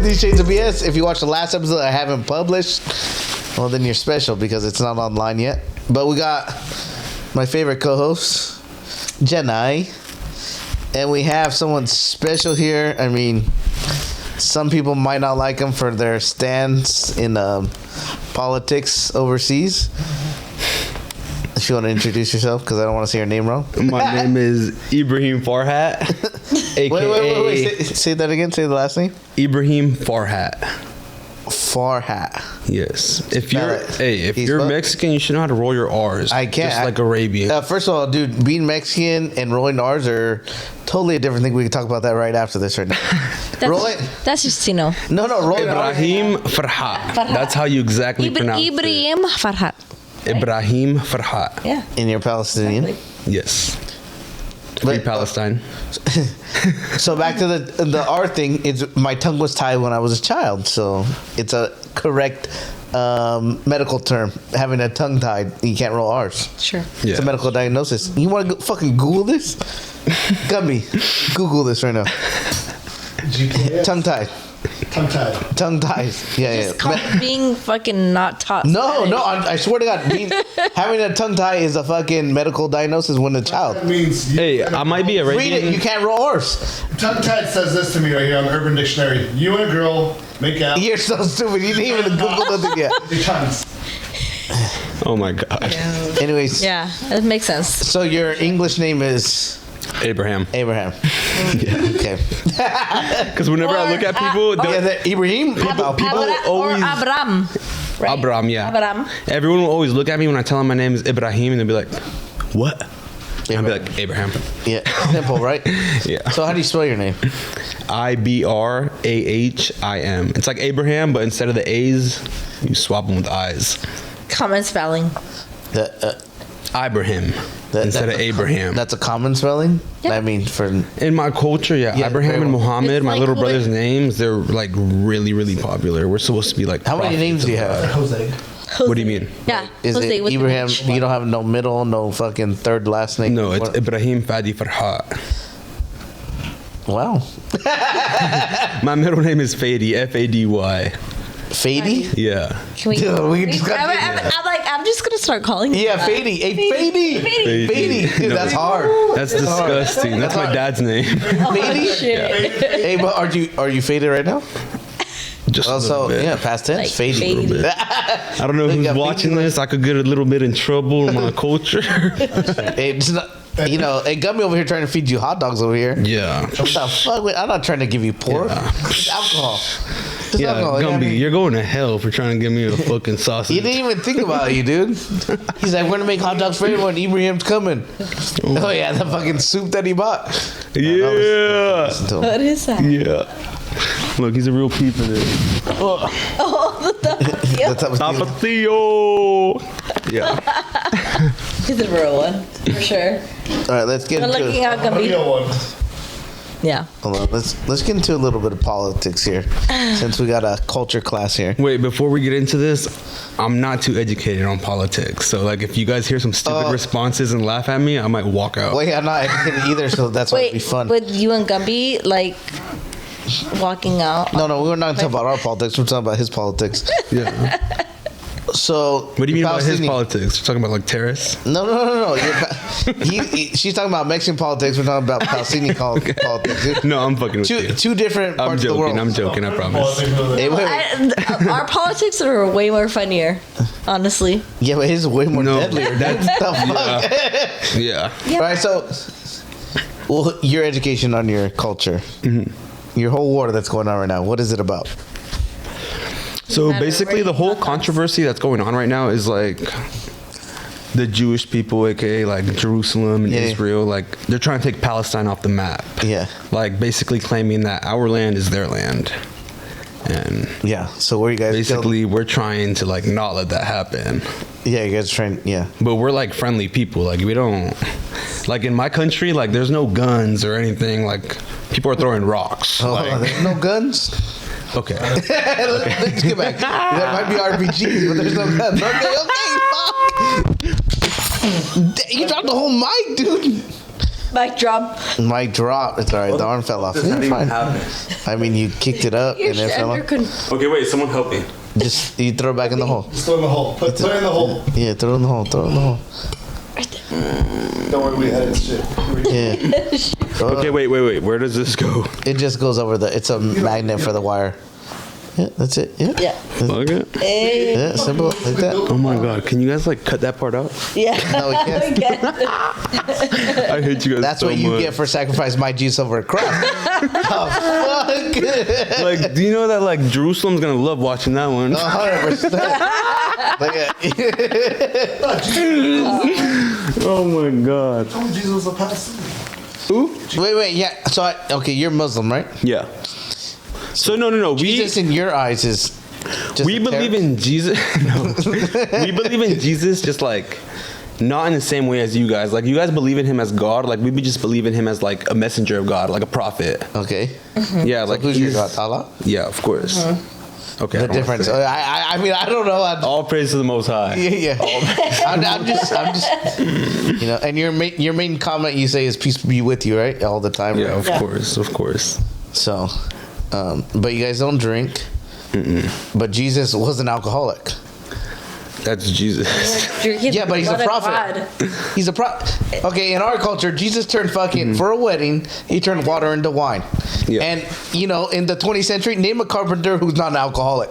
50 Shades of BS. If you watch the last episode I haven't published, well, then you're special because it's not online yet. But we got my favorite co-host, Jenai. And we have someone special here. I mean, some people might not like him for their stance in politics overseas. If you want to introduce yourself, because I don't want to say your name wrong. My name is Ibrahim Farhat, aka. Wait. Say that again. Say the last name. Ibrahim Farhat. Farhat. Yes. If He's you're Mexican, you should know how to roll your R's. I can't. Just like Arabian. First of all, dude, being Mexican and rolling R's are totally a different thing. We can talk about that right after this right now. That's just Tino. No, rolling Ibrahim Farhat. That's how you exactly pronounce Ibrahim Farhat. Ibrahim Farhat. Yeah. And you're Palestinian? Exactly. Yes. Free Palestine. So back to the R thing. It's my tongue was tied when I was a child, so it's a correct medical term. Having a tongue tied, you can't roll R's. Sure. Yeah. It's a medical diagnosis. You want to fucking Google this? Gummy, Google this right now. Tongue tied. Tongue ties. Yeah. Called being fucking not taught. No. I swear to God, having a tongue tie is a fucking medical diagnosis when a child. That means I might be Arabian. Read it. You can't roll R's. tongue tied says this to me right here on Urban Dictionary. You and a girl make out. You're so stupid. You didn't even Google nothing yet. Your tongues. Oh my god. Yeah. Anyways. Yeah, it makes sense. So your English name is Abraham. Abraham. Okay. Because whenever I look at people, Ibrahim. people always. Or Abram. Right? Abram, yeah. Abram. Everyone will always look at me when I tell them my name is Ibrahim, and they'll be like, "What?" I'll be like, Abraham. Yeah, simple, right? Yeah. So how do you spell your name? Ibrahim. It's like Abraham, but instead of the A's, you swap them with I's. Common spelling. Ibrahim instead of Abraham. That's a common spelling. Yeah. I mean, for In my culture, yeah. Abraham and Muhammad, It's my like little brother's names, they're like really, really popular. We're supposed to be like. how many names do you have? Jose. What do you mean? Yeah. Is Jose it with the Ibrahim? H. You don't have no middle, no fucking third last name. No, it's Ibrahim Fadi Farhat. Wow. My middle name is Fady, Fady. Fady? Yeah. Can we? Dude, we just got. I'm just gonna start calling you. Yeah, Fady. Hey, Fady. Fady. Dude, No, that's hard. That's disgusting. That's my dad's name. Fady. Shit. Hey, but are you faded right now? Just a Also, little bit. yeah, past tense, Like faded. faded. I don't know They who's got watching faded. this. I could get a little bit in trouble in my culture. Hey, it's not. You know, it got me over here trying to feed you hot dogs over here. Yeah. What the fuck? Wait, I'm not trying to give you pork. Yeah. It's alcohol. It's Yeah, alcohol. You know what I Gumby, mean? you're going to hell for trying to give me a fucking sausage. He didn't even think about you, dude. He's like, we're gonna make hot dogs for everyone. Ibrahim's coming. Oh yeah, the fucking soup that he bought. Yeah. Listen to him. What is that? Yeah. Look, he's a real peep in it. Oh, That's how Tapatio. Yeah. he's a real one for sure. All right, let's get Good looking into. out, Gumby. Real one. Yeah. Hold on, let's get into a little bit of politics here, since we got a culture class here. Wait, before we get into this, I'm not too educated on politics. So, like, if you guys hear some stupid responses and laugh at me, I might walk out. Well, yeah, I'm not educated either, so that's why it'd be Wait, fun. with you and Gumby like walking out. No, we were not talking about our politics. We're talking about his politics. Yeah. So, What do you mean by his Palestinian- politics? You're talking about like terrorists? No. She's talking about Mexican politics. We're talking about Palestinian politics. Dude. No, I'm fucking with you. Two different parts of the world. I'm joking, I promise. Hey, wait. Our politics are way more funnier, honestly. Yeah, but his is way more No, deadlier. that's- the fuck? Yeah. All right, so, well, your education on your culture, your whole war that's going on right now. What is it about? So basically, the whole controversy that's going on right now is like the Jewish people, aka like Jerusalem and Yeah. Israel, like they're trying to take Palestine off the map. Yeah. Like basically claiming that our land is their land. And Yeah. So where you guys? basically, we're trying to like not let that happen. Yeah, you guys trying. Yeah. But we're like friendly people. Like we don't, like in my country, like there's no guns or anything. Like people are throwing rocks. Oh, Like, there's no guns. okay. Let's get back. That might be RPGs, but there's no guns. Okay, fuck. You dropped the whole mic, dude. Mic drop. Mic drop. It's all right. The arm fell off. Yeah, fine. I mean, you kicked it up You're and it fell under off. Okay, wait. Someone help me. Just you throw it back in the hole. Just throw it in the hole. Put it in the hole. Yeah, throw it in the hole. Throw it in the hole. Don't worry, we edit shit. Yeah. Okay, wait. Where does this go? It just goes over the. It's a magnet for the wire. Yeah, that's it. Yeah. Yeah. Plug it. Hey. Yeah, simple like that. Oh my god, can you guys like cut that part out? Yeah. No, we can't. We can't. I hate you guys. That's so what you much. get for sacrificing my juice over a cross. Oh, fuck. Like, do you know that like Jerusalem's gonna love watching that one? 100%. Oh my god. Oh, Jesus was a pastor. Who? Wait, yeah. So, okay, you're Muslim, right? Yeah. So no. Jesus in your eyes is. Just We a believe terror? in Jesus. No, we believe in Jesus just like not in the same way as you guys. Like you guys believe in him as God. Like we just believe in him as like a messenger of God, like a prophet. Okay. Yeah, So like who's your he's- God? Allah? Yeah, of course. Okay. I The don't wanna difference. say. I mean, I don't know. All praise to the Most High. Yeah. I'm just, you know. And your main comment you say is peace be with you, right? All the time. Yeah, Right? of course. So, but you guys don't drink. But Jesus was an alcoholic. That's Jesus. Drinking Yeah, but he's a blood of prophet. God. He's a Okay, in our culture, Jesus turned fucking for a wedding. He turned water into wine. Yeah. And you know, in the 20th century, name a carpenter who's not an alcoholic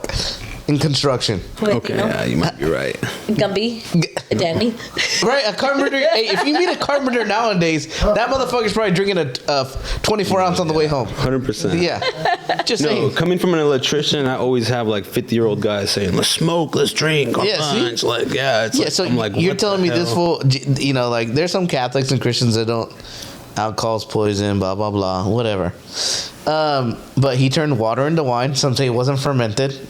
in construction. Wait, Okay, you know? yeah, you might be right. Gumby. Danny. Right, a carpenter. Hey, if you meet a carpenter nowadays, that motherfucker's probably drinking a 24 ounce on the way home. 100%. Yeah, just No, saying. coming from an electrician, I always have like 50-year-old guys saying, "Let's smoke, let's drink, Yeah, see? lunch." Like, yeah, it's Yeah, like, so I'm like, you're what telling the me this hell? fool, you know, like there's some Catholics and Christians that don't, alcohol's poison, blah blah blah, whatever. But he turned water into wine. Some say it wasn't fermented.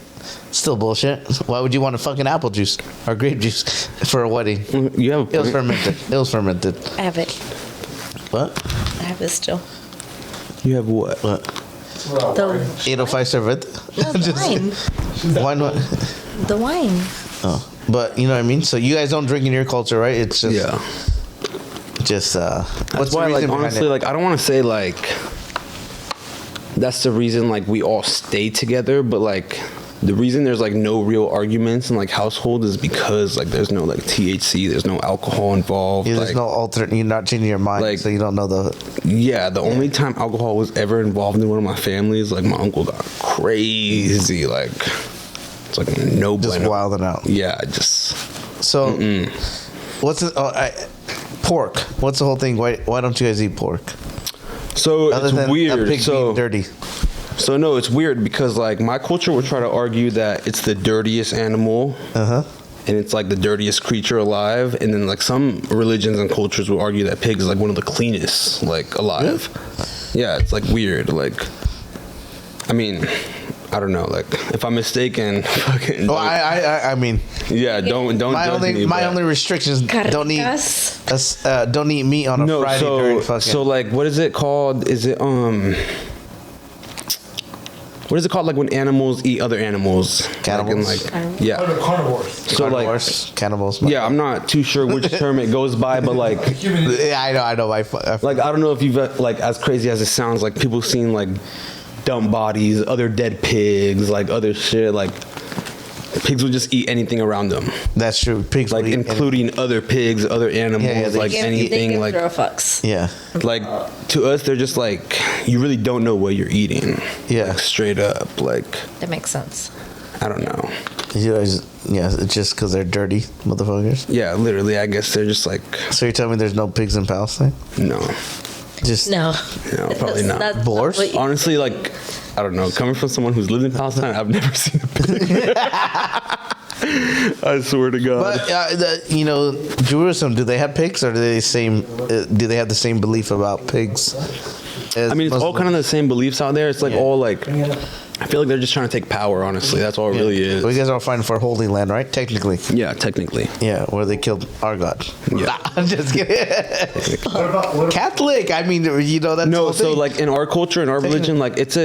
Still bullshit. Why would you want a fucking apple juice or grape juice for a wedding? You have a It was point. fermented. It was fermented. I have it. What? I have this still. You have what? What? The, 805 servette. no, the wine. Wine what? The wine. Oh, but you know what I mean. So you guys don't drink in your culture, right? It's just Yeah. just That's what's why, the like, reason behind honestly, it? like, I don't want to say like that's the reason like we all stay together, but like the reason there's like no real arguments in like household is because like there's no like THC, there's no alcohol involved. Yeah, there's like, no alternate. You're not changing your mind, like- so you don't know the. Yeah, the only time alcohol was ever involved in one of my families, like my uncle got crazy, like it's like no Just bueno. wilding out. Yeah, just So, what's the pork? What's the whole thing? Why don't you guys eat pork? so Other it's than weird. a pig So being dirty. So no, it's weird because like my culture would try to argue that it's the dirtiest animal, and it's like the dirtiest creature alive, and then like some religions and cultures will argue that pig is like one of the cleanest like alive. Yeah, it's like weird. Like, I mean, I don't know. Like, if I'm mistaken, fucking. Oh, don't- I mean, yeah, don't my judge me. my but- only restrictions don't eat Carnitas. don't eat meat on a No, Friday during so fucking. so like what is it called? Is it what is it called? Like when animals eat other animals. Cannibals? Like, yeah. Carnivores. So like carnivores, cannibals. yeah, I'm not too sure which term it goes by, but like Yeah, I know. I like I don't know if you've like as crazy as it sounds, like people seen like dump bodies, other dead pigs, like other shit, like pigs will just eat anything around them, that's true. Pigs, like will eat including other pigs, other animals, Yeah, they like give- anything, they like throw fucks. Yeah, like to us they're just like you really don't know what you're eating. Yeah. Like, straight up, like That makes sense. I don't know. you guys. Yeah, it's just because they're dirty motherfuckers. Yeah, literally, I guess they're just like So you're telling me there's no pigs in Palestine? no, Just No. probably not. That's Boars? what you- Honestly, like I don't know. Coming from someone who's lived in Palestine, I've never seen a pig. I swear to God. But you know, Jerusalem. Do they have pigs, or do they Do they have the same belief about pigs? I mean, it's all kind of the same beliefs out there. It's like all like, I feel like they're just trying to take power. Honestly, that's all it really is. Well, you guys are fighting for Holy Land, right? Technically. Yeah, technically. Yeah, where they killed our God. Yeah. I'm just kidding. What Catholic. I mean, you know that's the No, whole so thing. like in our culture, in our religion, like it's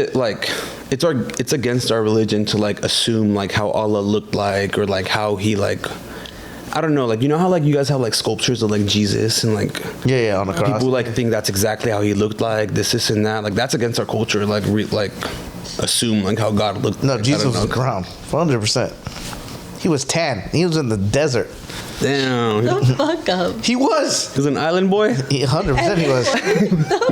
against our religion to like assume like how Allah looked like or like how he like I don't know, like, you know how like you guys have like sculptures of like Jesus and like Yeah, on the cross. people like think that's exactly how he looked like this and that. Like that's against our culture. Like assume like how God looked. No, like, Jesus I don't was know. ground, 100%. He was tan. He was in the desert. Damn, The fuck up. He was. he's an island boy. 100% he was.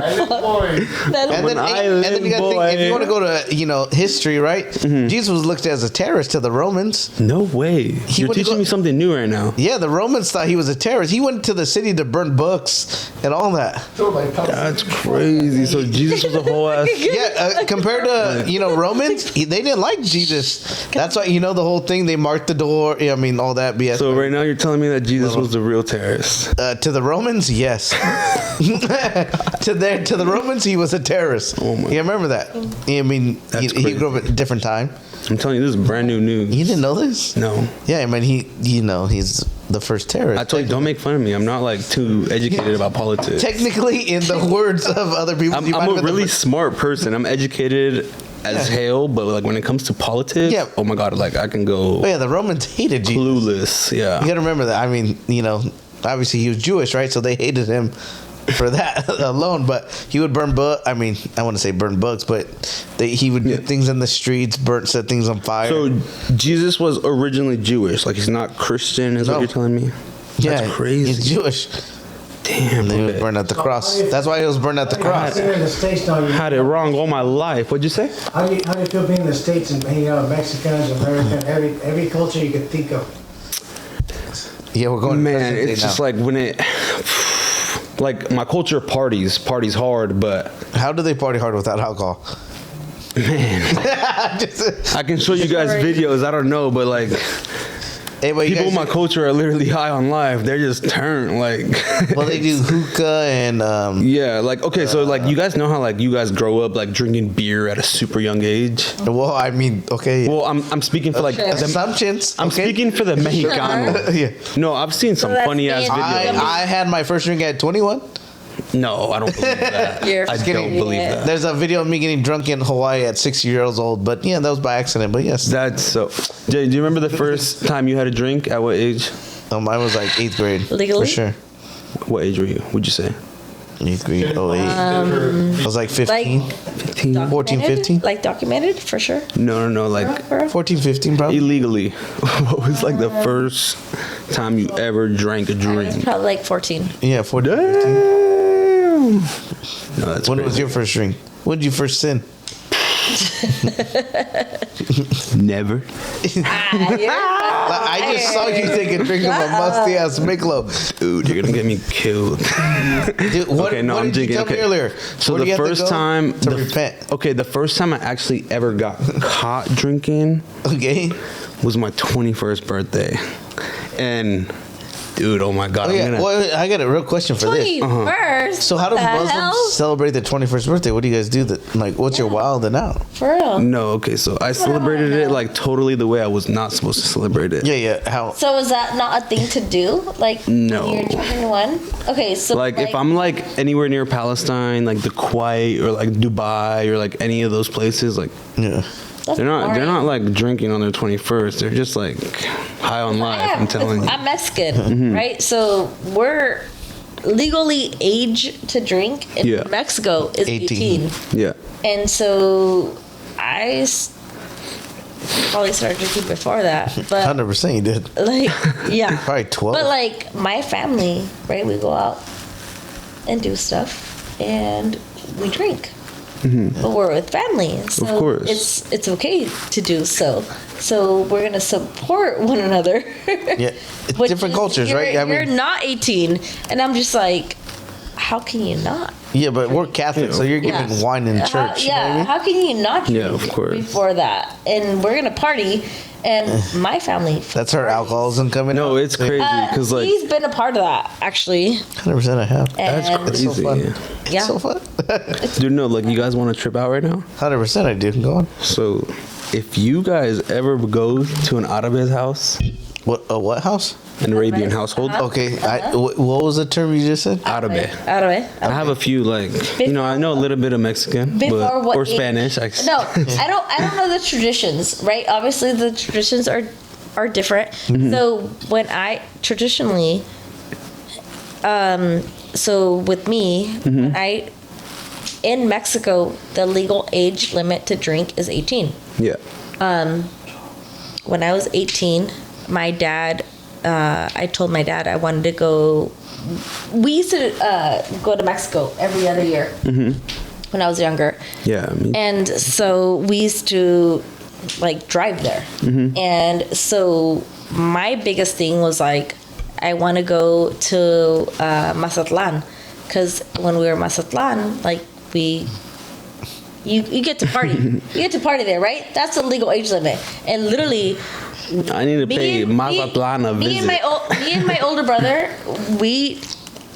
Island boy. And then, island and then you gotta think, if boy. you want to go to history, right? Jesus was looked at as a terrorist to the Romans. No way. You're went to teaching go- me something new right now. Yeah, the Romans thought he was a terrorist. He went to the city to burn books and all that. That's crazy. So Jesus was a whole ass. Yeah, compared to Romans, they didn't like Jesus. That's why the whole thing. They marked the door. I mean, all that BS. So right now you're telling me that Jesus was the real terrorist. To the Romans, yes. to the Romans, he was a terrorist. Oh my- Yeah, remember that? I mean, he That's grew up at a different time. I'm telling you, this is brand new news. You didn't know this? No. Yeah, I mean, he's the first terrorist. I told you, don't make fun of me. I'm not like too educated about politics. Technically, in the words of other people, I'm he might a have been the really first- smart person. I'm educated as hell, but like when it comes to politics, Yeah. oh my god, like I can go Oh, yeah, the Romans hated Jesus. clueless. Yeah. You gotta remember that. I mean, obviously he was Jewish, right? So they hated him for that alone. But he would burn books. I mean, I want to say burn books, but he would do things in the streets, set things on fire. So Jesus was originally Jewish. Like he's not Christian, is No. what you're telling me? yeah, That's crazy. He's Jewish. Damn. And he was okay. burned at the cross. That's why he was burned at the cross. Being in the States now, Had it wrong all my life. What'd you say? how do you feel being in the States and hanging out with Mexicans, American, every culture you could think of? Yeah, we're going. to Man, present day it's now. just like when it. Like my culture parties hard, but How do they party hard without alcohol? Just- I can show you guys videos. I don't know, but like Hey, but you people in guys- my culture are literally high on life. They're just turned like. well, they do hookah and Yeah, like okay, so like you guys know how like you guys grow up like drinking beer at a super young age. well, I mean, okay, Well, I'm speaking for like the, assumptions. I'm okay? speaking for the Mexicano. Yeah, No, I've seen some So that's funny ass being- videos. I had my first drink at 21. No, I don't believe that. You're I kidding. don't believe Yeah. that. There's a video of me getting drunk in Hawaii at 6 years old, but yeah, that was by accident. But yes, That's so. Do you remember the first time you had a drink? At what age? I was like 8th grade Legally? for sure. What age were you? Would you say? 8th grade, 08. I was like 15, 14, 15, Like documented for sure. No, like For real? 14, 15 probably. illegally. What was like the first time you ever drank a drink? Probably like 14. Yeah, 14, 15. Damn. No, that's When crazy. was your first drink? When did you first sin? Never. I just saw you take a drink of a musty ass Michelob. Dude, you're gonna get me killed. Dude, what, Okay, no, what I'm did you joking, tell me okay. earlier? So Where do the you have to first go time to repent. Okay, the first time I actually ever got caught drinking Okay. was my 21st birthday. And dude, oh my god, Oh I'm yeah. gonna Well, I got a real question for this. 21st. So how do What the Muslims hell? celebrate their 21st birthday? What do you guys do? That like, what's your wild and out? For real. No, okay, so I celebrated it like totally the way I was not supposed to celebrate it. Yeah, yeah. How? So is that not a thing to do? Like No. when you're 21? Okay, so Like if I'm like anywhere near Palestine, like the Kuwait or like Dubai or like any of those places, like Yeah. that's they're not boring. like drinking on their 21st. They're just like high on life. I'm telling you. I'm Mexican, right? So we're legally age to drink in Yeah. Mexico is 18. 18. Yeah. And so I probably started drinking before that. But 100% you did. like, yeah. Probably 12. But like my family, right? We go out and do stuff and we drink. But we're with family, so Of course. it's okay to do so. So we're gonna support one another. Yeah. It's Which different is- cultures, right? You're, you're not 18, and I'm just like, how can you not? Yeah, but we're Catholic, so you're giving Yeah. wine in church. How, you know what I yeah, mean? how can you not drink Yeah, of course. before that? And we're gonna party, and my family. That's her alcoholism coming No, out. it's crazy because like he's been a part of that actually. 100% I have. And It's so crazy. fun. Yeah. It's Yeah. so fun. dude, no, like you guys want to trip out right now? 100% I do. Go on. So if you guys ever go to an Arab's house, What house? an Arabian household, Okay. What was the term you just said? Árabe. Árabe. I have a few like I know a little bit of Mexican Before what or age? Spanish. No, I don't know the traditions, right? Obviously, the traditions are are different. So when I traditionally, so with me, when I in Mexico, the legal age limit to drink is 18. Yeah. When I was 18, my dad, I told my dad I wanted to go. We used to go to Mexico every other year when I was younger. Yeah. I mean, And so we used to like drive there. And so my biggest thing was like, I want to go to Mazatlan, because when we were in Mazatlan, like you get to party. You get to party there, right? That's the legal age limit. And literally, I need to pay Mazatlan a visit. me and my older brother, we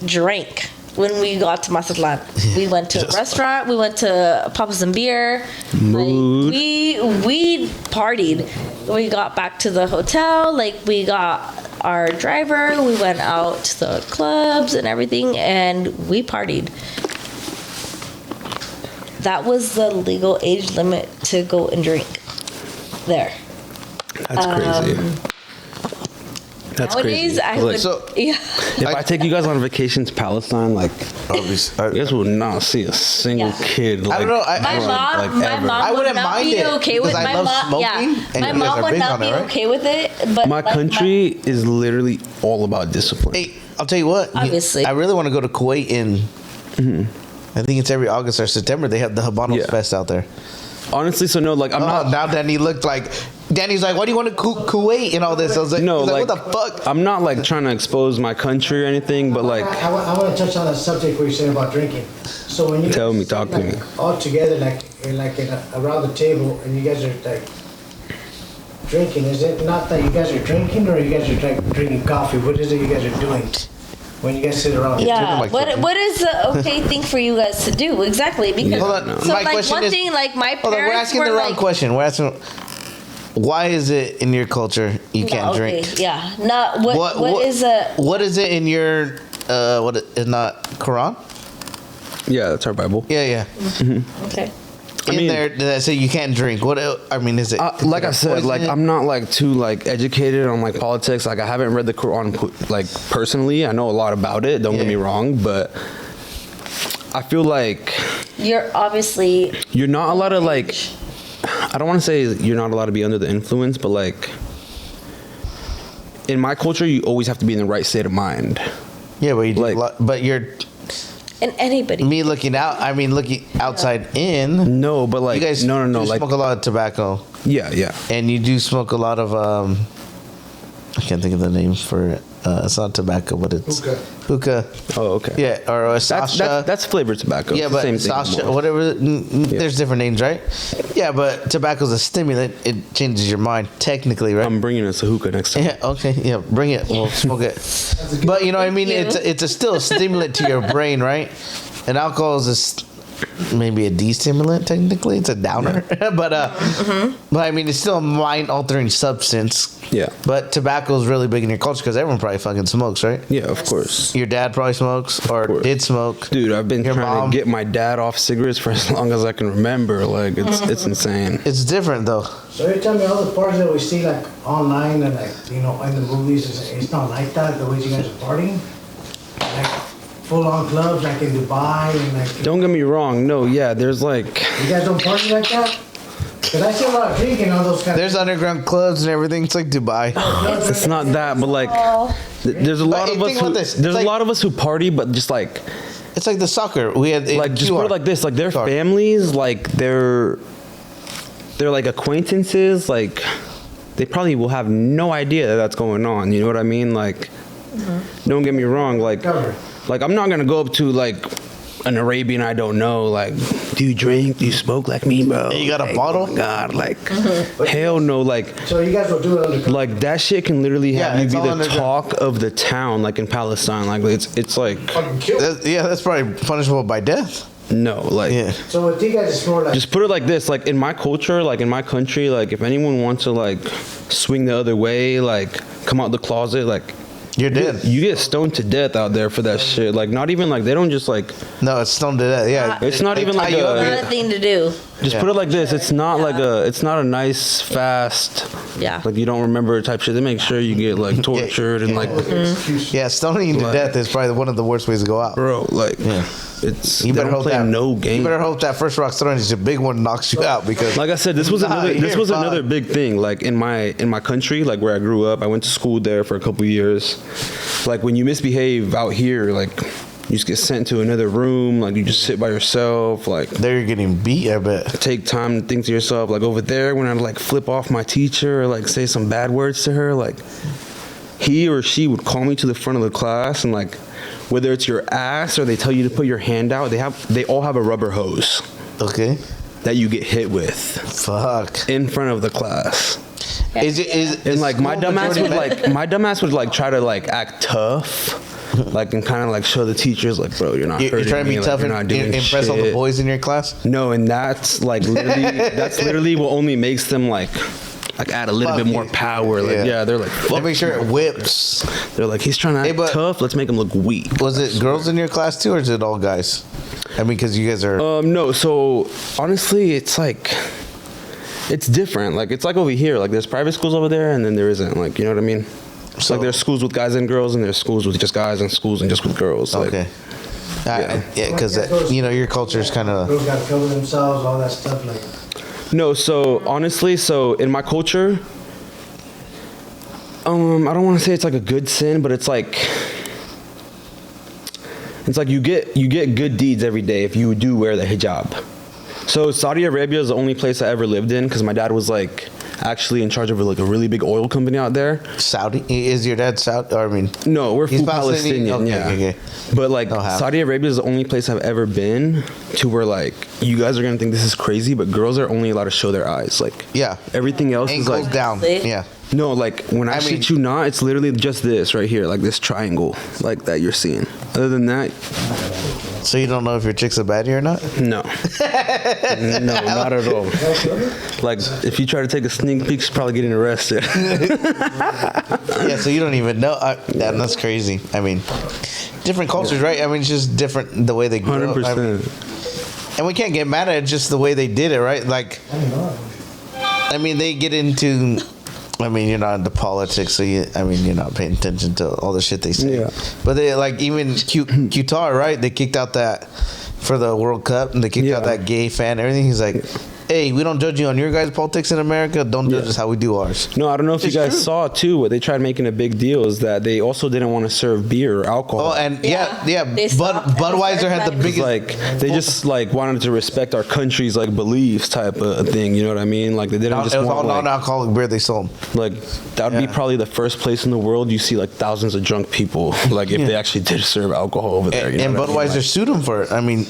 drank when we got to Mazatlan. We went to a restaurant. We went to Papa's and Beer. Mood. Like, we partied. We got back to the hotel. Like, we got our driver. We went out to the clubs and everything, and we partied. That was the legal age limit to go and drink there. That's crazy. That's Nowadays, crazy. I Like, would. So- Yeah. if I take you guys on vacation to Palestine, like, you guys will not see a single Yeah. kid. Like, I don't know. My I- mom, like, my ever. mom I would wouldn't not mind be it, okay with because I my love mom. smoking, Yeah, and my you guys mom are would big not on be it, right? okay with it. But My like, country is literally all about discipline. Hey, I'll tell you what. Obviously. I really want to go to Kuwait in. I think it's every August or September. They have the Habanos Yeah. Fest out there. Honestly, so no, like, I'm not. Now Danny looked like. Danny's like, why do you want to Kuwait and all this? I was like, No, he's like, what the fuck? I'm not like trying to expose my country or anything, but like, I want to touch on that subject where you said about drinking. So when you Tell guys me, sit, talk to like, me. all together, around the table, and you guys are like drinking, is it not that you guys are drinking, or you guys are like drinking coffee? What is it you guys are doing when you guys sit around? Yeah. like What fucking- what is the okay thing for you guys to do exactly? Because Hold on. so My like question one is- thing, like my Hold on, parents we're asking were the wrong like, question. We're asking, why is it in your culture you can't okay, drink? yeah. Not what is a What is it in your what is not Quran? yeah, that's our Bible. Yeah. okay. I In mean- there that say you can't drink. What I mean is it Like I said, like, poison? I'm not like too like educated on like politics. Like, I haven't read the Quran like personally. I know a lot about it. Don't get me Yeah. wrong, but I feel like You're obviously you're not allowed to like. I don't want to say you're not allowed to be under the influence, but like in my culture, you always have to be in the right state of mind. Yeah, but you do like- but you're and anybody. me looking out. I mean, looking outside in. No, but like You guys, no, do like smoke a lot of tobacco, yeah. and you do smoke a lot of I can't think of the name for it. It's not tobacco, but it's hookah. Oh, okay. Yeah, or Sasha. That's flavored tobacco. Yeah, It's the but same thing. Sasha, more. whatever. There's different names, right? Yeah, but tobacco's a stimulant. It changes your mind, technically, right? I'm bringing us a hookah next time. Yeah. Okay. Yeah. Bring it. We'll smoke it. But you know what I mean? you. It's still a stimulant to your brain, right? And alcohol is maybe a de-stimulant. Technically, it's a downer. but I mean, it's still a mind-altering substance. Yeah. But tobacco is really big in your culture because everyone probably fucking smokes, right? Yeah, of course. Your dad probably smokes or course. did smoke. Dude, I've been Your trying mom. to get my dad off cigarettes for as long as I can remember. Like, it's insane. It's different though. So you tell me all the parties that we see like online and like in the movies, it's not like that. The way you guys are partying, like full on clubs like in Dubai and like. Don't get me wrong. No, yeah, there's like, You guys don't party like that? Cause I see a lot of drinking on those kind There's underground clubs and everything. It's like Dubai. it's not that, but like, there's a lot But of us think who about this. there's It's a like- lot of us who party, but just like It's like the soccer we had. In just put QR. it like this, like their Sorry. families, like they're like acquaintances, like they probably will have no idea that that's going on. You know what I mean? Like, don't get me wrong. Like I'm not gonna go up to like an Arabian I don't know. Like, do you drink? Do you smoke like me, bro? You got a Like, bottle? oh my God, like, hell no. Like, So you guys will do it under. like that shit can literally have Yeah, you it's be all the underground. talk of the town, like in Palestine. Like it's like Fucking kill. That's probably punishable by death. no, like. Yeah. So with you guys, it's more like. Just put it like this, like in my culture, like in my country, like if anyone wants to like swing the other way, like come out the closet, like You're dead. You get stoned to death out there for that shit. Like, not even like, they don't just like, No, it's stoned to death. Yeah. it's not They even tie like you up. a, Nothing to do. just put it like this. It's not like it's not a nice, fast, Yeah. like you don't remember type shit. They make sure you get like tortured and like, Yeah, stoning you to Like- death is probably one of the worst ways to go out. bro, like, Yeah. it's, You they better don't hope play that no You game. better hope that first rock throwing is a big one knocks you out because Like I said, this was Nah, you're fine. another big thing. Like in my country, like where I grew up, I went to school there for a couple years. Like when you misbehave out here, like you just get sent to another room. Like you just sit by yourself. Like they're getting beat. I bet. take time to think to yourself. Like over there, when I like flip off my teacher or like say some bad words to her, like he or she would call me to the front of the class and like whether it's your ass or they tell you to put your hand out, they all have a rubber hose Okay. that you get hit with Fuck. in front of the class. Is And like my school dumbass majority would men? my dumbass would like try to like act tough, like and kind of like show the teachers like, bro, you're not You're hurting trying to be me, like, tough you're and not doing impress all the shit. boys in your class. No, and that's like literally what only makes them like add a little Fuck bit more you. power. Like Yeah. they're like, They fuck. make sure it whips. They're like, he's trying to Hey, act but- tough. Let's make him look weak. Was it girls in your class too, or is it all guys? I mean, because you guys are. No, so honestly, it's like it's different. Like it's like over here. Like there's private schools over there, and then there isn't. Like you know what I mean? It's So- like there's schools with guys and girls, and there's schools with just guys and schools and just with girls. Like, Okay. Yeah, because your culture is kind of. Girls gotta cover themselves, all that stuff. Like, No, so honestly, so in my culture, I don't want to say it's like a good sin, but it's like you get good deeds every day if you do wear the hijab. So Saudi Arabia is the only place I ever lived in because my dad was like actually in charge of like a really big oil company out there. Saudi? Is your dad Saudi? Or, I mean, No, we're He's full Palestinian? Palestinian. Okay, yeah. okay. But like Oh, how? Saudi Arabia is the only place I've ever been to where like you guys are gonna think this is crazy, but girls are only allowed to show their eyes. Like yeah. everything else is Ankles like down. See? Yeah. no, like when I, I mean- shit you not, it's literally just this right here, like this triangle, like that you're seeing. Other than that, So you don't know if your chick's a baddie or not? no, no, not at all. Like if you try to take a sneak peek, she's probably getting arrested. Yeah. So you don't even know. That's crazy. I mean, different cultures, right? I mean, it's just different the way they grow. 100%. And we can't get mad at it, just the way they did it, right? Like, I mean, they get into. I mean, you're not into politics, so you're not paying attention to all the shit they say. Yeah. But they like even Qatar, right? They kicked out that for the World Cup, and they kicked out Yeah. that gay fan. Everything. He's like, hey, we don't judge you on your guys' politics in America. Don't judge us how we do ours. No, I don't know if you It's guys true. saw too. What they tried making a big deal is that they also didn't want to serve beer or alcohol. Oh, and yeah. They stopped at Budweiser had the certain biggest. like they just like wanted to respect our country's like beliefs type of thing. You know what I mean? Like they didn't It just was want all like, non-alcoholic beer they sold. like that would be Yeah. probably the first place in the world you see like thousands of drunk people. Like if Yeah. they actually did serve alcohol over there. You know And what I mean? Budweiser sued him for it. I mean,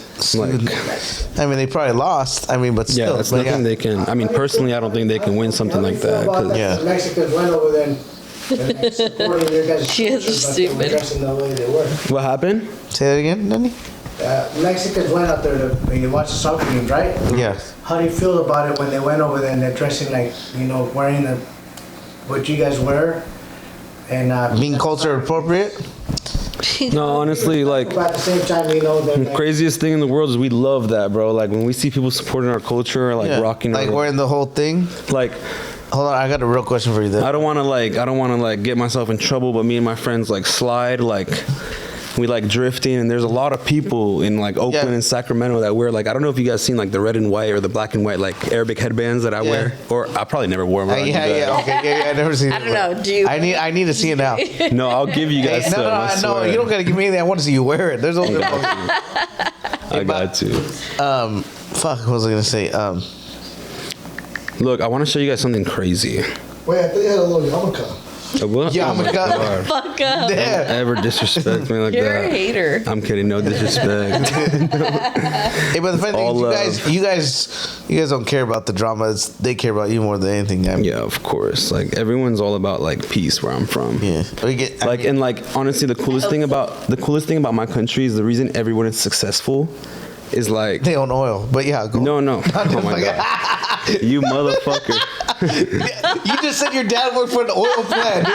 they probably lost. I mean, but Yeah, still. that's but nothing they can. I mean, personally, I don't think they can win something like that. 'cause- Yeah. The Mexicans went over there and like, supporting your guys' Kids are culture, but they were stupid. dressing the way they were. What happened? Say that again, Danny? Mexicans went out there to you watch the soccer games, right? Yeah. How do you feel about it when they went over there and they're dressing like, wearing what you guys wear? And Being culture appropriate? No, honestly, like But at the same time, they're like, craziest thing in the world is we love that, bro. Like when we see people supporting our culture, like Yeah. rocking, Like our, wearing the whole thing? like Hold on, I got a real question for you then. I don't want to get myself in trouble, but me and my friends like slide, like we like drifting, and there's a lot of people in like Oakland Yeah. and Sacramento that wear like I don't know if you guys seen like the red and white or the black and white like Arabic headbands that I Yeah. wear, or I probably never wore them. Okay, I never seen I it. don't know. Do you? I need to see it now. No, I'll give you guys Hey, some. I no, swear. you don't gotta give me anything. I want to see you wear it. There's only I got to. fuck, what was I gonna say? Look, I want to show you guys something crazy. wait, I thought you had a little yarmulke. A what? Yeah, Oh my God. Fuck up. Yeah. Ever disrespect me like You're that? a hater. I'm kidding. No disrespect. Hey, but the funny thing All is, you guys don't care about the drama. They care about you more than anything. I mean, Yeah, of course. Like everyone's all about like peace where I'm from. yeah. We get Like and like honestly, the coolest thing about my country is the reason everyone is successful is like they own oil, but yeah, go. no. Oh my God, you motherfucker. You just said your dad worked for an oil plant,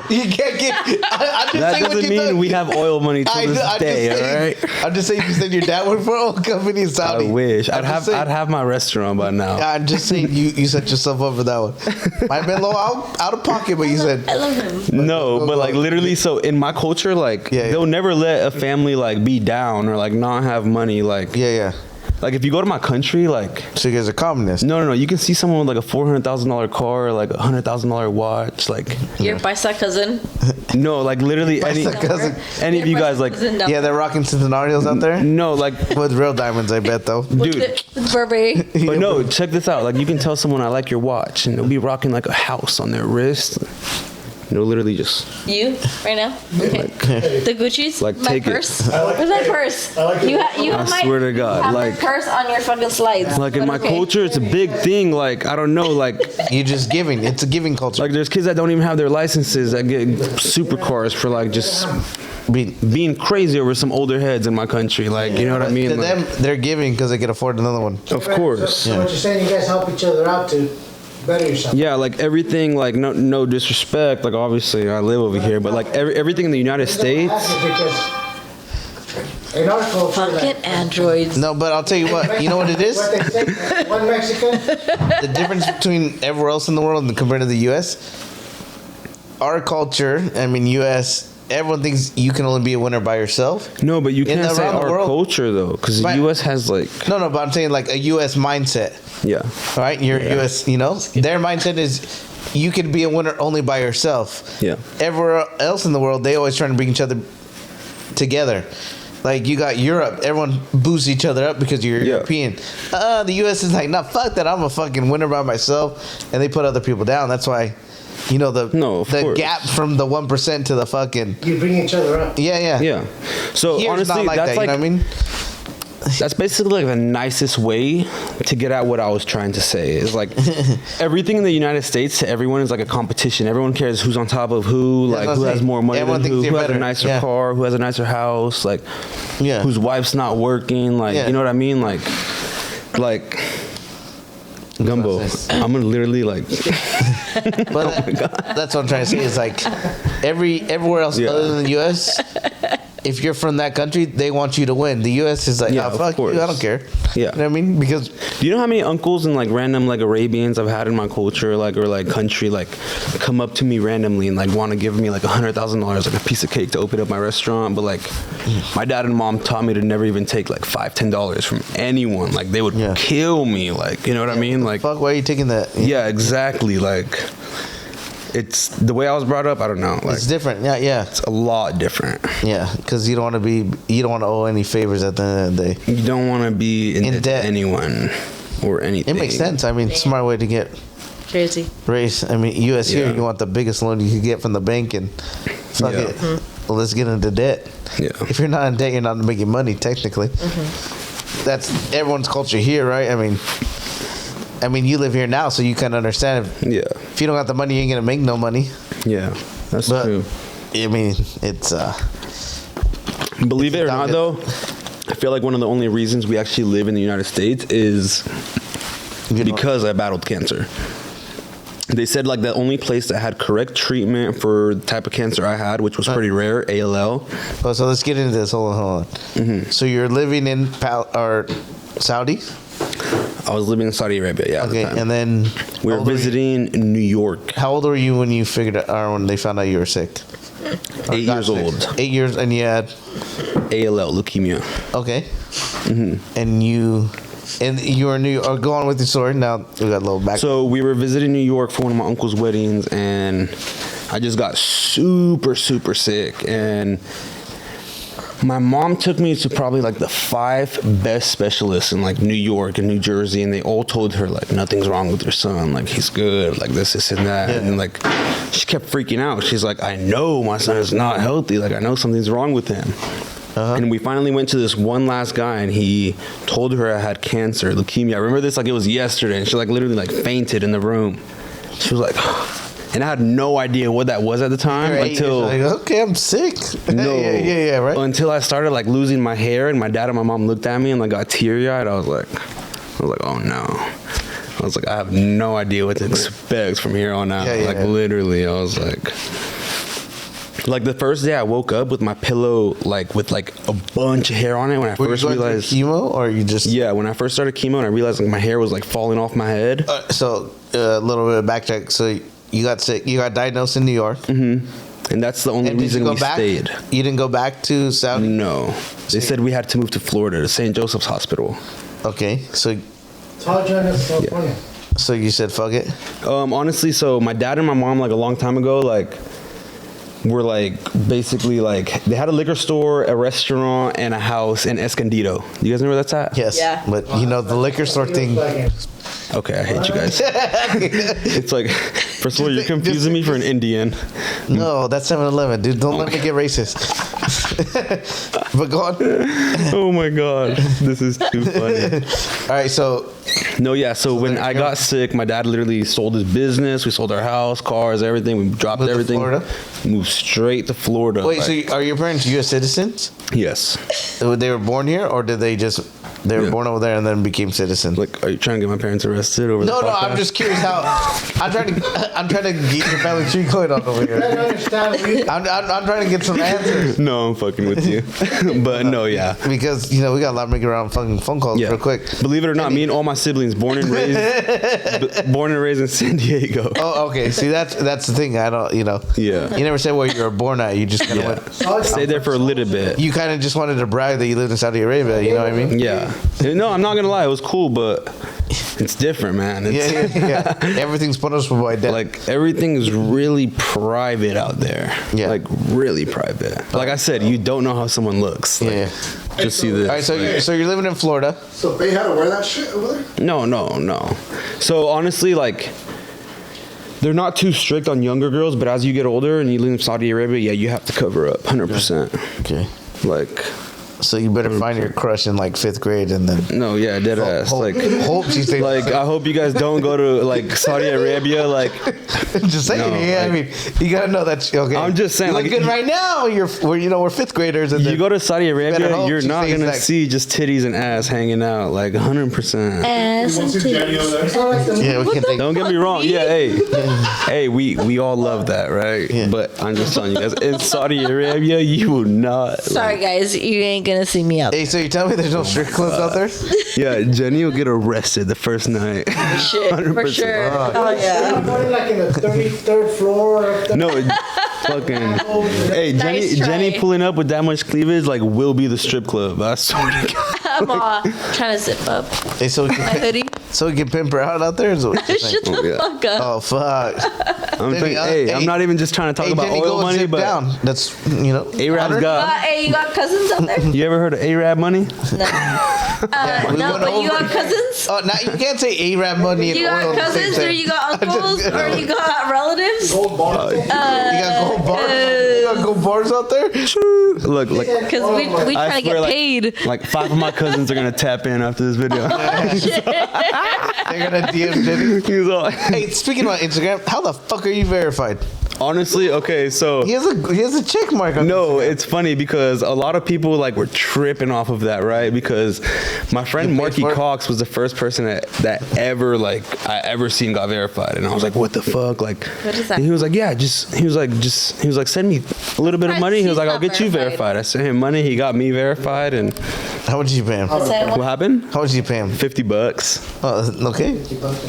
dude. You can't get. I'm just That saying what doesn't you mean thought. we have oil money to this day, all right? I'm just saying you said your dad worked for an oil company in I Saudi. wish I'm just saying- I'd have my restaurant by now. I'm just saying you set yourself up for that one. Might have been a little out of pocket, but you said I love him. No, but like literally, so in my culture, like Yeah, yeah. they'll never let a family like be down or like not have money. Like yeah. like if you go to my country, like So you guys are communists. no, you can see someone with like a $400,000 car, or like a $100,000 watch, like Your paisa cousin. no, like literally any Paisa cousin. any of you guys like Yeah, they're rocking centenarios out there no, like with real diamonds. I bet though. dude. Burberry. But no, check this out. Like you can tell someone I like your watch, and they'll be rocking like a house on their wrist. No, literally just You right now? Okay. The Gucci's. Like, my take it. purse. I like Where's it. my purse? I like it. You have I my. swear to God, you have like- my purse on your fucking slides. like in But my okay. culture, it's a big thing. Like I don't know, like You're just giving. It's a giving culture. like there's kids that don't even have their licenses that get supercars for like just being crazy over some older heads in my country. Like you know what I mean? To Like, them, they're giving because they can afford another one. of course. So what you're saying, you guys help each other out to better yourself. Yeah, like everything, like no disrespect. Like obviously I live over here, but like everything in the United States. Because in our culture, Fucking androids. No, but I'll tell you what. You know what it is? What they say, one Mexican. The difference between everywhere else in the world and compared to the U.S. Our culture, I mean, U.S. Everyone thinks you can only be a winner by yourself. No, but you In can't say around the our world- culture though, because the Right. U.S. has like No, but I'm saying like a U.S. mindset. yeah. Right? Your U.S. You know, their mindset is you can be a winner only by yourself. Yeah. Everywhere else in the world, they always trying to bring each other together. Like you got Europe, everyone boosts each other up because you're Yeah. European. The U.S. is like, nah, fuck that. I'm a fucking winner by myself, and they put other people down. That's why, you know, the of course. gap from the 1% to the fucking You bring each other up. yeah. Yeah. So Here's honestly, not like that's that. like You know what I mean? that's basically like the nicest way to get at what I was trying to say. Is like everything in the United States to everyone is like a competition. Everyone cares who's on top of who, That's like what I'm who has saying. more money Everyone than thinks who you're has a better. nicer Yeah. car, who has a nicer house, like Yeah. whose wife's not working, like Yeah. you know what I mean, like Gumbo. I'm gonna literally like But that's what I'm trying to say is like everywhere else Yeah. other than the U.S. If you're from that country, they want you to win. The U.S. is like, Yeah, oh, of fuck course. you, I don't care. Yeah. You know what I mean? Because do you know how many uncles and like random like Arabians I've had in my culture, like or like country, like come up to me randomly and like want to give me like $100,000 like a piece of cake to open up my restaurant, but like my dad and mom taught me to never even take like $5-10 from anyone. Like they would Yeah. kill me. Like you know what I mean? Like fuck, why are you taking that? yeah, exactly. Like it's the way I was brought up. I don't know. Like It's different. Yeah. it's a lot different. Yeah, because you don't want to owe any favors at the end of the day. You don't want to be in, In debt debt. to anyone or anything. It makes sense. I mean, smart way to get Crazy. raised. I mean, U.S. here, Yeah. you want the biggest loan you could get from the bank, and fuck Yeah. it. Well, let's get into debt. Yeah. If you're not in debt, you're not making money. Technically, that's everyone's culture here, right? I mean, you live here now, so you kind of understand. Yeah. If you don't got the money, you ain't gonna make no money. Yeah. That's But true. I mean, it's Believe it or It's not, not though, I feel like one of the only reasons we actually live in the United States is you know, because I battled cancer. They said like the only place that had correct treatment for the type of cancer I had, which was pretty rare, ALL. Oh, so let's get into this. Hold on. So you're living in Saudi? I was living in Saudi Arabia, yeah. Okay, at the time. and then we were how old were you- visiting New York. How old were you when you figured out, or when they found out you were sick? 8 got years sick? old. 8 years, and you had ALL, leukemia. okay. And you were in New York. Go on with your story. Now we got a little back. So we were visiting New York for one of my uncle's weddings, and I just got super, super sick. And my mom took me to probably like the 5 best specialists in like New York and New Jersey, and they all told her like nothing's wrong with your son, like he's good, like this and that. Yeah. And like she kept freaking out. She's like, I know my son is not healthy, like I know something's wrong with him. And we finally went to this one last guy, and he told her I had cancer, leukemia. I remember this like it was yesterday, and she like literally like fainted in the room. She was like, and I had no idea what that was at the time You're 8 years until old. Like, okay, I'm sick. no, yeah, right. Until I started like losing my hair, and my dad and my mom looked at me and like got teary eyed. I was like, oh no. I was like, I have no idea what to expect from here on out. Yeah, yeah. Literally, I was like the first day I woke up with my pillow with a bunch of hair on it when I Were first you going realized through chemo, or you just? Yeah, when I first started chemo and I realized my hair was falling off my head. So a little bit of backtrack. So you got sick. You got diagnosed in New York. Mm-hmm. And that's the only And did you reason go we back? stayed. You didn't go back to Saudi. No, they said we had to move to Florida, to St. Joseph's Hospital. Okay, so How did you end up in California? so you said fuck it. Honestly, so my dad and my mom a long time ago were basically they had a liquor store, a restaurant, and a house in Escondido. You guys know where that's at? Yes. Yeah. But the liquor store thing. Okay, I hate you guys. It's first of all, you're confusing me for an Indian. No, that's 7-Eleven, dude. Don't let me get racist. But go on. Oh my god, this is too funny. All right, so No, yeah. So when I got sick, my dad literally sold his business. We sold our house, cars, everything. We dropped Moved to everything. Florida? Moved straight to Florida. wait, so are your parents U.S. citizens? Yes. They were born here, or did they just they were Yeah. born over there and then became citizens? Are you trying to get my parents arrested over? No, the no, I'm podcast? just curious how. I'm trying to get your family tree going on over I here. don't understand. I'm trying to get some answers No, I'm fucking with you. But no, yeah. because we got a lot of making around fucking phone calls Yeah. real quick. Believe it or not, me and all my siblings born and raised in San Diego. Oh, okay. See, that's the thing. I don't, Yeah. You never said where you were born at. You just kind of Yeah. went. Stayed there for a little bit. You kind of just wanted to brag that you lived in Saudi Arabia. You know what I mean? Yeah. No, I'm not gonna lie. It was cool, but it's different, man. It's, Yeah. Everything's punishable by death. everything is really private out there. Yeah. Really private. Like I said, you don't know how someone looks. Yeah. Just see this. All right. So you're living in Florida. So they had to wear that shit over there? No. So honestly, they're not too strict on younger girls, but as you get older and you live in Saudi Arabia, yeah, you have to cover up 100%. Okay. Like, So you better find your crush in 5th grade and then. no, yeah, dead ass. Hope she stays. I hope you guys don't go to Saudi Arabia. Just saying. No, yeah, I mean, you gotta know that. Okay. I'm just saying, You look good right now. We're 5th graders. And you then go to Saudi better Arabia, hope you're she not stays gonna see just titties and ass hanging out 100%. Ass and Once it's Jenny over titties. there. Yeah, we can think. Don't get me wrong. Yeah, hey, we all love that, right? Yeah. But I'm just telling you guys, in Saudi Arabia, you will not. Sorry, guys, you ain't gonna see me out. Hey, so you tell me there's no strip clubs out there? Yeah, Jenny will get arrested the first night. Shit, for 100%. sure. Oh yeah. I'm going in the 33rd floor. Of the No, fucking. Hey, Nice try. Jenny pulling up with that much cleavage will be the strip club. I swear to God. I'm trying to zip up Hey, so we my can, hoodie. so we can pimp her out there? Is what you're saying? Shut the yeah. fuck up. Oh fuck! I'm Jenny, thinking, I'm not even just trying to talk about Jenny, oil go money, zip but down. That's Arab's got. Hey, you got cousins out there? You ever heard of Arab money? No. we No, went but you over- got cousins? Oh, now you can't say Arab money and You oil. got at the same cousins or time. you got uncles or you got relatives? Gold bars. You got gold bars. You got gold bars out there. Look, Because we I trying to swear, get paid. 5 of my cousins are gonna tap in after this video. They're gonna DM Jenny. He's all, Hey, speaking about Instagram, how the fuck are you verified? honestly, okay, so. He has a check mark on. No, Instagram. it's funny because a lot of people were tripping off of that, right? Because my friend You paid Marky for it? Cox was the first person that ever I ever seen got verified, and I was like, "What the fuck?" What is that? And he was like, "Yeah, he was like, send me a little bit of money." He was like, "I'll get you verified." I sent him money. He got me verified, and How much did you pay him? what happened? How much did you pay him? $50. Okay.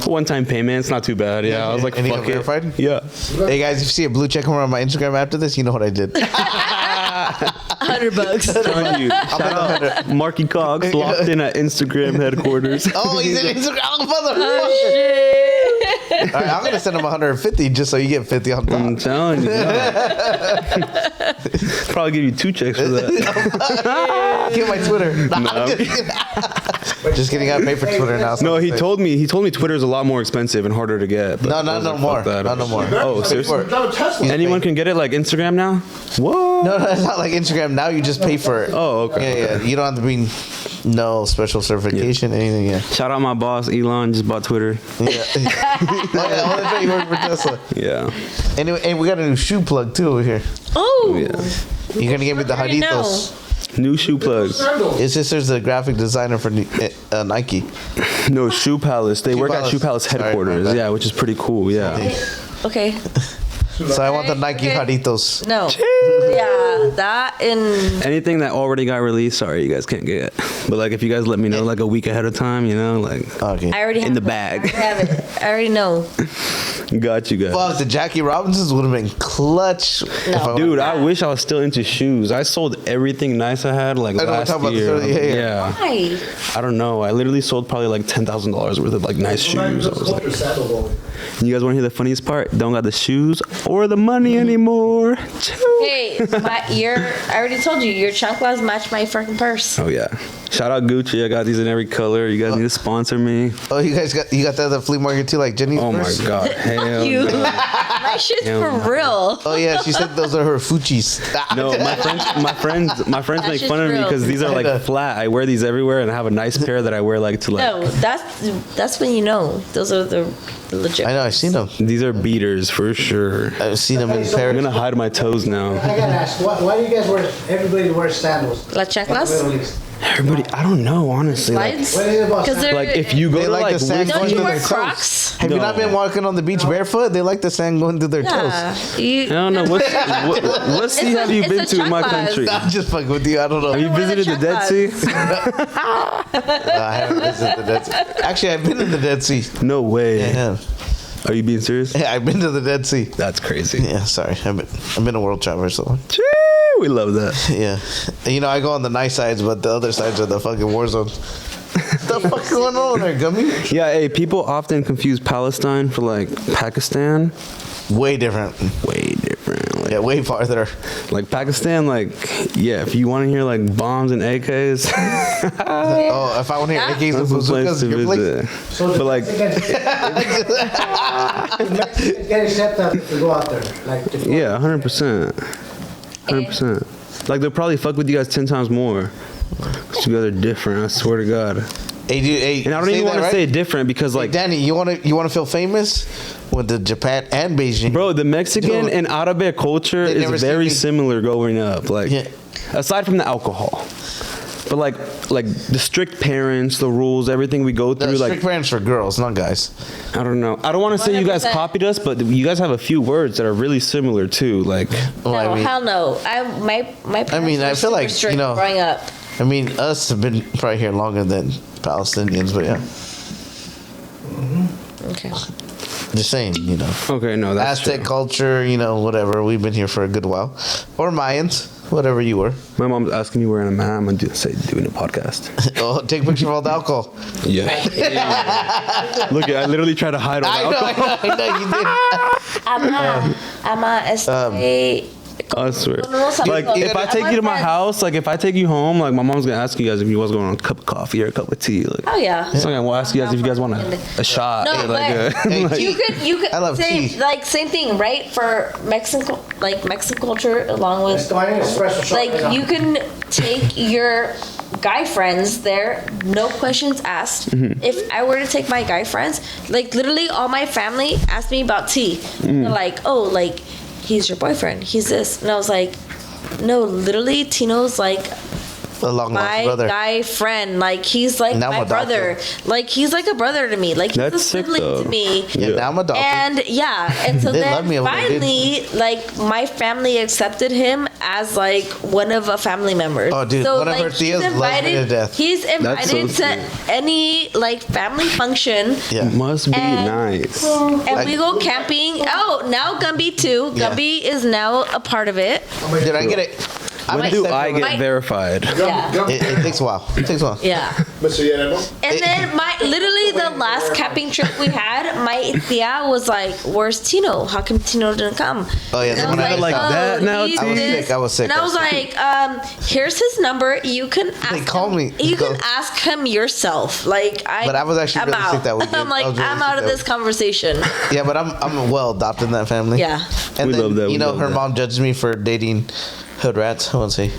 One-time payment. It's not too bad. Yeah, I was like, And he got "Fuck it." verified? Yeah. Hey guys, if you see a blue check mark on my Instagram after this, you know what I did. $100. Telling you, shout out Marky Cox locked in at Instagram headquarters. Oh, he's in Instagram. Oh, motherfucker. Shit. All right, I'm gonna send him 150 just so you get 50 on top. I'm telling you. Probably give you 2 checks for that. Get my Twitter. Nah, No, I'm just kidding. I pay for Twitter now. so No, I'm he safe. told me Twitter's a lot more expensive and harder to get. But No, I not was no like, more. fuck that. Not no more. Oh, seriously? You drive a Tesla. Anyone can get it like Instagram now? What? No, it's not like Instagram. Now you just pay for it. Oh, okay. Yeah. You don't have to be no special certification, anything. Yeah. Shout out my boss Elon, just bought Twitter. Oh, yeah, that's right. You work for Tesla. Yeah. Anyway, and we got a new shoe plug too over here. Oh. Yeah. You're gonna give me the I already know. Jaditos. New shoe plugs. Sandals. His sister's a graphic designer for Nike. No, Shoe Palace. They work at Palace. Shoe Palace Sorry, headquarters. my bad. Yeah, which is pretty cool. Yeah. Okay. So I want the Nike Okay. Jaritos. No. Yeah, that and Anything that already got released, sorry, you guys can't get. But like, if you guys let me know like a week ahead of time, you know, like, Okay. I already have In the it. bag. I already have it. I already know. got you guys. Fuck, the Jackie Robinsons would have been clutch. if I Dude, I wish I was still into shoes. I sold everything nice I had like I know, we're last talking about year. this earlier, yeah. Hi. I don't know. I literally sold probably like $10,000 worth of like nice shoes. I was like, Sandal bowling. you guys want to hear the funniest part? Don't got the shoes or the money anymore. Hey, I already told you, your chanclas match my freaking purse. Oh yeah. Shout out Gucci. I got these in every color. You guys need to sponsor me. Oh, you got that at the flea market too, like Jenny's Oh my purse? god. Hell You. no. My shit's Hell for no. real. Oh yeah, she said those are her Fuchis. No, my friends make shit's fun of me real. because these are I know. like flat. I wear these everywhere, and I have a nice pair that I wear like to like. No, that's when you know. Those are the legit. I know, I've seen them. These are beaters for sure. I've seen them in I'm Paris. gonna hide my toes now. I gotta ask, why do you guys wear, everybody wears sandals? La in the chanclas? Middle East? Everybody, I don't know honestly. Like, Slides? What is it about Because sandals? like if you go They to like like the sand Don't going you through wear their Crocs? Have you not No. been walking on the beach barefoot? They like the sand going through their Yeah. toes. You, I don't know what sea have you it's been a to in my chanclas. country? I'm just fucking with you. I don't know. Have you Where the visited the Dead Sea? I haven't visited the Dead Sea. Actually, I've been in the Dead Sea. No way. I have. Are you being serious? Yeah, I've been to the Dead Sea. That's crazy. Yeah, sorry. I've been a world traveler, so Chee, we love that. yeah. You know, I go on the nice sides, but the other sides are the fucking war zones. What the fuck going on there, Gummy? Yeah, hey, people often confuse Palestine for like Pakistan. Way different. Way different. Like, Yeah, way farther. like Pakistan, like, yeah, if you want to hear like bombs and AKs, Oh, if I want to hear AKs and that's the place bazookas, to your place. visit. So But like, Mexicans get accepted to go out there. Like, to yeah, 100%. 100%. Like, they'll probably fuck with you guys 10 times more. 'Cause you guys are different, I swear to God. Hey, dude, hey, And I don't say even that, want to right? say different because, Hey, like, Danny, you want to feel famous with the Japan and Beijing? bro, the Mexican Dude. and Arabic culture They never is see very me- similar growing up. Like, Yeah. aside from the alcohol. But like the strict parents, the rules, everything we go The through, strict like, parents for girls, not guys. I don't know. I don't want to say you guys 100%. copied us, but you guys have a few words that are really similar too. Like, Oh, no, I mean, hell no. My parents I mean, I were feel super like, strict you know- growing up. I mean, us have been probably here longer than Palestinians, but yeah, Okay. just saying, you know, okay, no, that's Aztec true. culture, you know, whatever. We've been here for a good while, or Mayans, whatever you were. My mom's asking me where I'm at. I'm gonna doing a podcast. Oh, take a picture of all the alcohol. Yeah. Look, I literally try to hide all the alcohol. I know, you did. I swear. No, Like, no, if I take you to my house, like, if I take you home, like, my mom's gonna ask you guys if you guys going on a cup of coffee or a cup of tea. Like, Oh yeah. so I'm gonna ask you guys if you guys want a shot. No, or like but Hey, like, you could I love say tea. like same thing, right? For Mexican culture, along with Mine is special shot right now. like you can take your guy friends there, no questions asked. Mm-hmm. If I were to take my guy friends, like literally all my family asked me about tea. Mm. They're like, oh, like he's your boyfriend, he's this, and I was like, no, literally Tino's like A long lost my brother. guy friend, like he's like Now I'm my adopted. brother, like he's like a brother to me, like he's That's a sick, sibling though. to me. Yeah, now I'm adopted. And yeah, and so They then love me over there, dude. finally, like my family accepted him as like one of a family members. Oh, dude, so, one of her he's tias loves me to death. He's so invited to sweet. any like family function. Yeah. must be And- nice. And we go camping. Oh, now Gumby too. Yeah. Gumby is now a part of it. Did I get it? When do I get My- verified? Yeah. It takes a while. It takes a while. Yeah. Mr. Yeremo? And then literally the last camping trip we had, my tia was like, "Where's Tino? How come Tino didn't come?" Oh, yeah, And the I one was I like that now, he's too? I was this. sick, I was sick, And I I was was like, "Here's his number. You can ask They call him. me. You can Go. ask him yourself." Like But I was actually I'm really out. sick that weekend. I'm like, I was really I'm sick out of that this conversation. Yeah, but I'm well adopted in that family. Yeah. And We then, love that, we you know, love her that. mom judges me for dating hood rats. I won't say.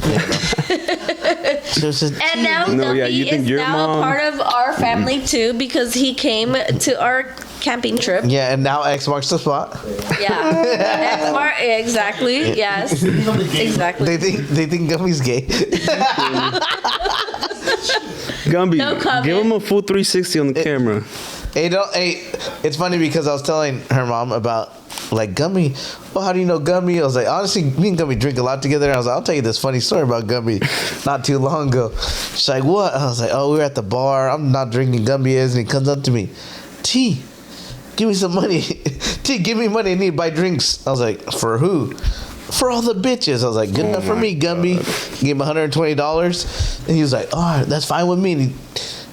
So it's just- And now No, yeah, Gumby you think is your now mom- a part of our family too because he came to our camping trip. Yeah, and now X marks the spot. Yeah. Exactly. Yes. Exactly. They think Gummy's gay. Gumby, No comment. give him a full 360 on the camera. Hey, it's funny because I was telling her mom about like Gummy. Well, how do you know Gummy? I was like, honestly, me and Gummy drink a lot together. And I was like, I'll tell you this funny story about Gummy not too long ago. She's like, what? I was like, oh, we were at the bar. I'm not drinking. Gumby is. And he comes up to me. T, give me some money. T, give me money. I need to buy drinks. I was like, for who? For all the bitches. I was like, good enough for me, Gumby. Gave him $120. And he was like, oh, that's fine with me. And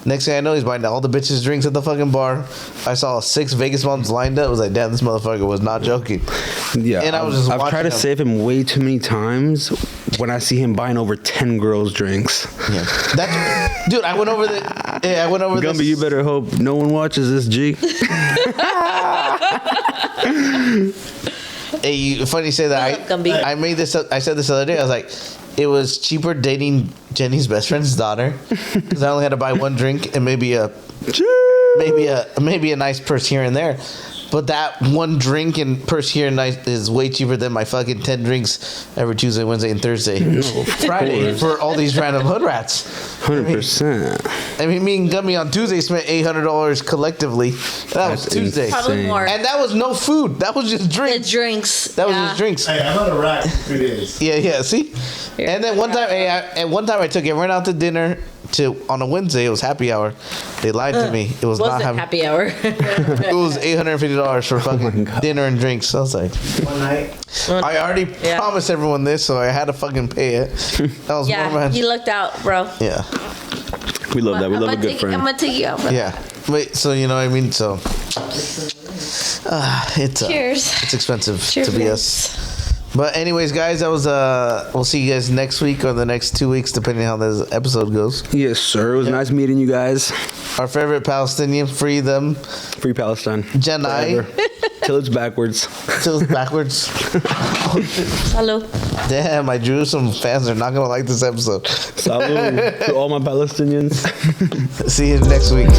next thing I know, he's buying all the bitches drinks at the fucking bar. I saw 6 Vegas moms lined up. I was like, damn, this motherfucker was not joking. Yeah, and I was just I've tried to save him way too many times when I see him buying over 10 girls drinks. Yeah, that's dude. I went over Gumby, this. you better hope no one watches this, G. Hey, funny you say that. Gumby. I made this up. I said this the other day. I was like, it was cheaper dating Jenny's best friend's daughter because I only had to buy one drink and maybe a nice purse here and there. But that one drink and purse here and nice is way cheaper than my fucking 10 drinks every Tuesday, Wednesday, and Thursday, Friday for all these random hood rats. 100%. I mean, me and Gummy on Tuesday spent $800 collectively. That was Tuesday. Probably more. And that was no food. That was just The drinks. drinks. That was just drinks. Hey, I'm on a rack for 3 days. Yeah. See, and then one time, I took everyone out to dinner on a Wednesday. It was happy hour. They lied to me. It was not happy hour. It was $850 for fucking dinner and drinks. I was like, One night. I already promised everyone this, so I had to fucking pay it. That was more man. You looked out, bro. Yeah. We love that. We love a good friend. I'm gonna take you out, bro. Yeah. Wait. So you know what I mean? So it's Cheers. It's expensive Cheers, to be man. us. But anyways, guys, that was we'll see you guys next week or the next 2 weeks, depending on how this episode goes. Yes, sir. It was nice meeting you guys. Our favorite Palestinian, free them. Free Palestine. Janai. Till it's backwards. Till it's backwards. Hello. Damn, my Jerusalem fans are not gonna like this episode. Salud to all my Palestinians. See you next week.